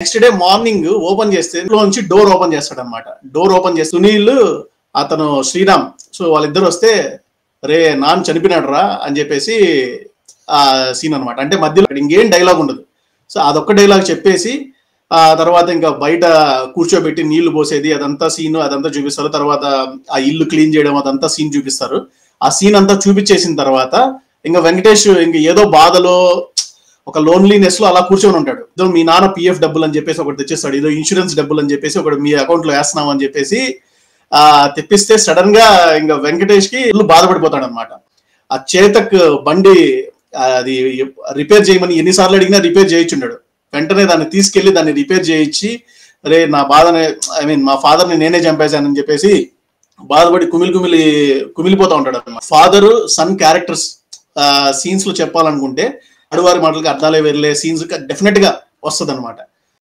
Next day morning open చేస్తే ఇంట్లో నుంచి డోర్ ఓపెన్ చేస్తాడు అనమాట. డోర్ ఓపెన్ చేస్తే సునీల్ అతను శ్రీరామ్ సో వాళ్ళిద్దరు వస్తే రే నాన్న చనిపోయినాడు రా అని చెప్పేసి ఆ సీన్ అనమాట. అంటే మధ్యలో ఇంకేం డైలాగ్ ఉండదు. సో అదొక్క డైలాగ్ చెప్పేసి ఆ తర్వాత ఇంకా బయట కూర్చోబెట్టి నీళ్లు పోసేది అదంతా సీన్ అదంతా చూపిస్తారు. తర్వాత ఆ ఇల్లు క్లీన్ చేయడం అదంతా సీన్ చూపిస్తారు. ఆ సీన్ అంతా చూపించేసిన తర్వాత ఇంకా వెంకటేష్ ఇంకా ఏదో బాధలో ఒక లోన్లీనెస్ లో అలా కూర్చొని ఉంటాడు. ఏదో మీ నాన్న పిఎఫ్ డబ్బులు అని చెప్పేసి ఒకటి తెచ్చేస్తాడు, ఏదో ఇన్సూరెన్స్ డబ్బులు అని చెప్పేసి ఒకటి మీ అకౌంట్ లో వేస్తున్నాం అని చెప్పేసి తెప్పిస్తే సడన్ గా ఇంకా వెంకటేష్ కి ఇల్లు బాధపడిపోతాడు అనమాట. ఆ చేతక్ బండి అది రిపేర్ చేయమని ఎన్నిసార్లు అడిగినా రిపేర్ చేయించుంటాడు. వెంటనే దాన్ని తీసుకెళ్లి దాన్ని రిపేర్ చేయించి అరే నా బాధని మా ఫాదర్ ని నేనే చంపేశానని చెప్పేసి బాధపడి కుమిలిపోతా ఉంటాడు అనమాట. ఫాదర్ సన్ క్యారెక్టర్స్ సీన్స్ లో చెప్పాలనుకుంటే అడువారి మాటలకి అర్థాలే వేర్లే సీన్స్ డెఫినెట్ గా వస్తుంది అనమాట.